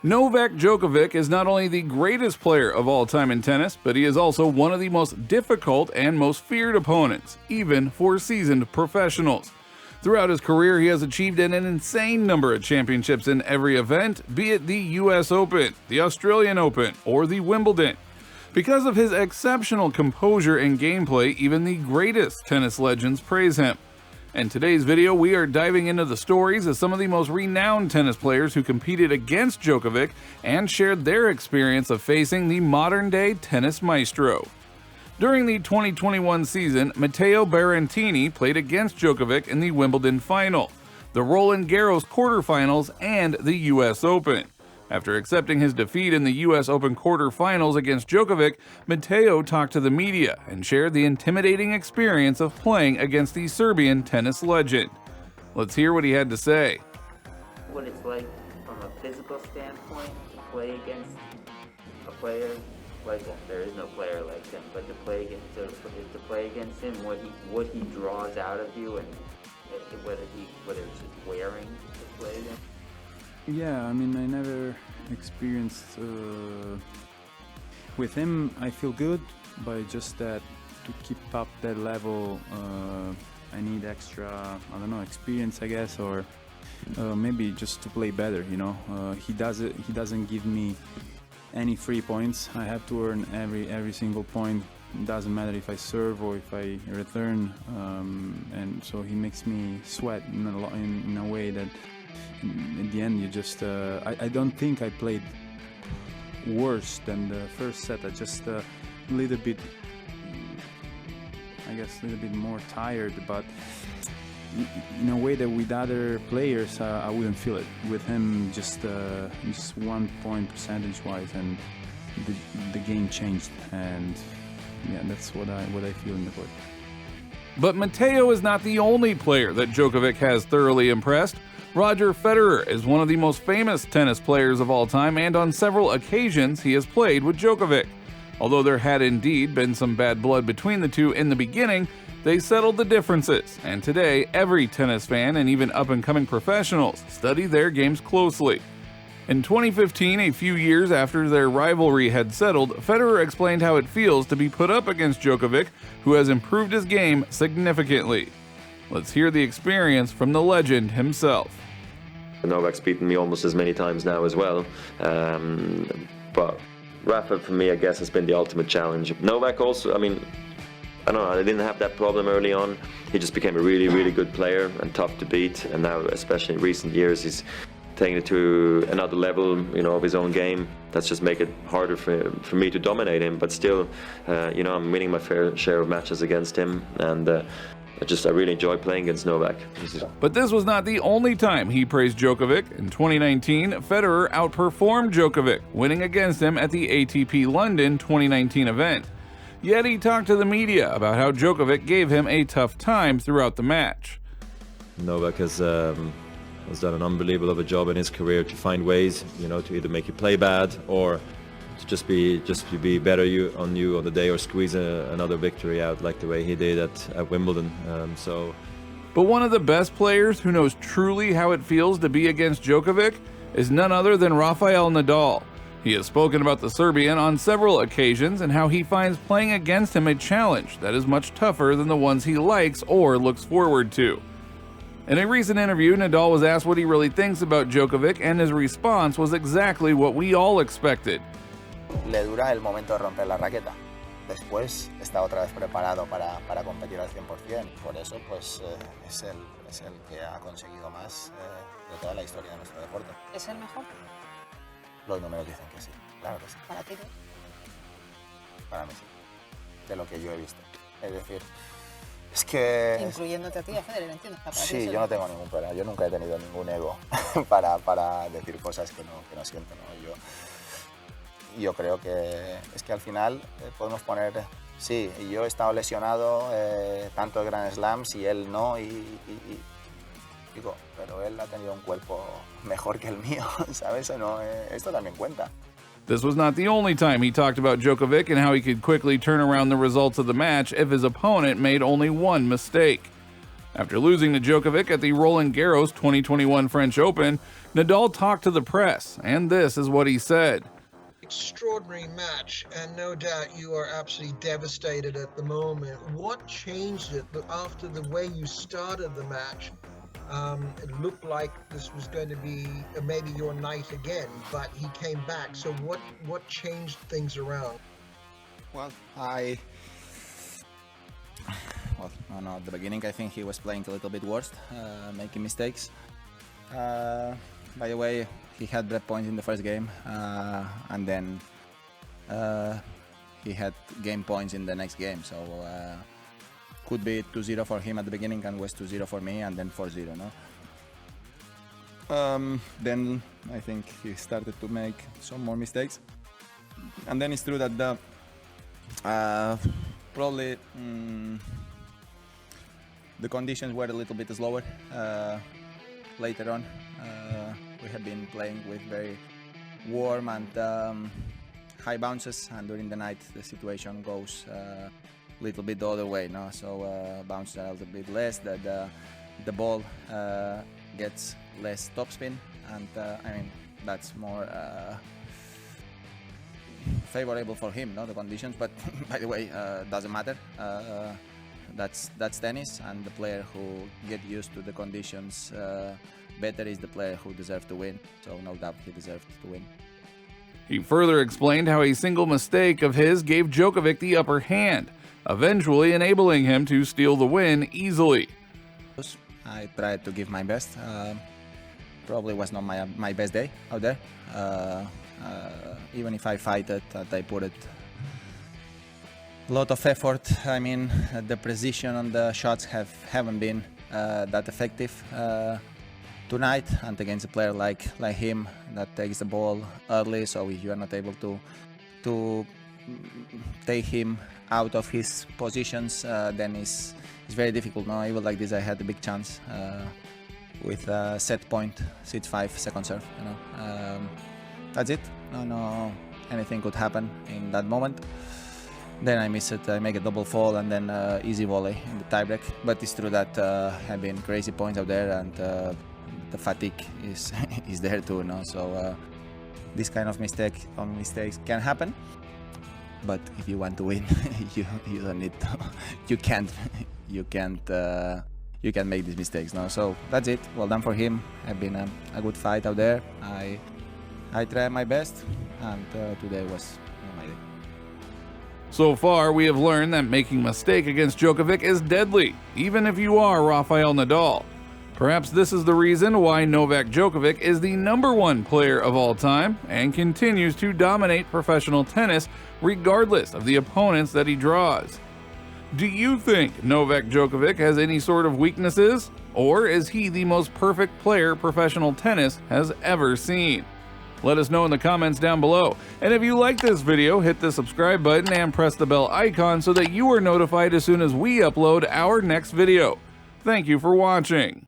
Novak Djokovic is not only the greatest player of all time in tennis, but he is also one of the most difficult and most feared opponents, even for seasoned professionals. Throughout his career, he has achieved an insane number of championships in every event, be it the US Open, the Australian Open, or the Wimbledon. Because of his exceptional composure and gameplay, even the greatest tennis legends praise him. In today's video, we are diving into the stories of some of the most renowned tennis players who competed against Djokovic and shared their experience of facing the modern-day tennis maestro. During the 2021 season, Matteo Berrettini played against Djokovic in the Wimbledon final, the Roland Garros quarterfinals, and the US Open. After accepting his defeat in the US Open quarterfinals against Djokovic, Matteo talked to the media and shared the intimidating experience of playing against the Serbian tennis legend. Let's hear what he had to say. What it's like from a physical standpoint to play against a player like him. There is no player like him, but to play against him, what he draws out of you, and whether it's just wearing to play against. Yeah, I mean, I never experienced with him. I feel good, but just that to keep up that level, I need extra, I don't know, experience, I guess, or maybe just to play better. You know, he doesn't give me any free points. I have to earn every single point. It doesn't matter if I serve or if I return, and so he makes me sweat in a way that. In the end, you just I don't think I played worse than the first set. I just a little bit, I guess, a little bit more tired, but in a way that with other players I wouldn't feel it. With him, just 1 point percentage wise, and the game changed, and yeah, that's what I feel in the court. But Matteo is not the only player that Djokovic has thoroughly impressed. Roger Federer is one of the most famous tennis players of all time, and on several occasions he has played with Djokovic. Although there had indeed been some bad blood between the two in the beginning, they settled the differences, and today every tennis fan and even up-and-coming professionals study their games closely. In 2015, a few years after their rivalry had settled, Federer explained how it feels to be put up against Djokovic, who has improved his game significantly. Let's hear the experience from the legend himself. Novak's beaten me almost as many times now as well, but Rafa for me, I guess, has been the ultimate challenge. Novak also, I mean, I don't know, I didn't have that problem early on. He just became a really, really good player and tough to beat, and now, especially in recent years, he's taking it to another level, you know, of his own game. That's just make it harder for me to dominate him, but still, you know, I'm winning my fair share of matches against him, and I really enjoy playing against Novak. But this was not the only time he praised Djokovic. In 2019, Federer outperformed Djokovic, winning against him at the ATP London 2019 event. Yet he talked to the media about how Djokovic gave him a tough time throughout the match. Novak has done an unbelievable job in his career to find ways, you know, to either make you play bad or to just be better on the day, or squeeze another victory out like the way he did at Wimbledon. But one of the best players who knows truly how it feels to be against Djokovic is none other than Rafael Nadal. He has spoken about the Serbian on several occasions and how he finds playing against him a challenge that is much tougher than the ones he likes or looks forward to. In a recent interview, Nadal was asked what he really thinks about Djokovic, and his response was exactly what we all expected. Le dura el momento de romper la raqueta. Después está otra vez preparado para competir al 100%. Por eso, pues, es el que ha conseguido más de toda la historia de nuestro deporte. ¿Es el mejor? Los números dicen que sí, claro que sí. ¿Para ti? Para mí sí. De lo que yo he visto. Es decir, es que... Incluyéndote a ti, a Federer, ¿entiendes? Sí, yo no tengo ningún problema. Yo nunca he tenido ningún ego para decir cosas que no siento, ¿no? Yo creo que es que al final podemos poner, sí, yo he estado lesionado tanto en Grand Slams y él no, y digo, pero él ha tenido un cuerpo mejor que el mío, ¿sabes? No, esto también cuenta. This was not the only time he talked about Djokovic and how he could quickly turn around the results of the match if his opponent made only one mistake. After losing to Djokovic at the Roland Garros 2021 French Open, Nadal talked to the press, and this is what he said. Extraordinary match, and no doubt you are absolutely devastated at the moment. What changed it after the way you started the match? It looked like this was going to be maybe your night again, but he came back. So what changed things around? Well, no, at the beginning I think he was playing a little bit worse, making mistakes. By the way, he had break points in the first game, and then he had game points in the next game. So could be 2-0 for him at the beginning and was 2-0 for me, and then 4-0. No. Then I think he started to make some more mistakes, and then it's true that the probably the conditions were a little bit slower later on. We have been playing with very warm and high bounces, and during the night the situation goes a little bit the other way. No? So bounces are a little bit less, the ball gets less topspin, and I mean that's more favorable for him, no, the conditions. But by the way, doesn't matter. That's tennis, and the player who get used to the conditions better is the player who deserves to win. So no doubt he deserved to win. He further explained how a single mistake of his gave Djokovic the upper hand, eventually enabling him to steal the win easily. I tried to give my best. Probably was not my best day out there. Even if I fight it, I put it a lot of effort. I mean, the precision on the shots haven't been that effective tonight, and against a player like him that takes the ball early. So if you are not able to take him out of his positions, then it's very difficult. No, even like this, I had a big chance with a set point, 6-5 second serve. You know, that's it. No, anything could happen in that moment. Then I miss it. I make a double fall and then easy volley in the tiebreak. But it's true that have been crazy points out there, and the fatigue is is there too. No, so this kind of mistakes can happen. But if you want to win, you don't need to. You can't make these mistakes. No, so that's it. Well done for him. Have been a good fight out there. I tried my best, and today was my day. So far, we have learned that making a mistake against Djokovic is deadly, even if you are Rafael Nadal. Perhaps this is the reason why Novak Djokovic is the #1 player of all time and continues to dominate professional tennis regardless of the opponents that he draws. Do you think Novak Djokovic has any sort of weaknesses, or is he the most perfect player professional tennis has ever seen? Let us know in the comments down below. And if you like this video, hit the subscribe button and press the bell icon so that you are notified as soon as we upload our next video. Thank you for watching.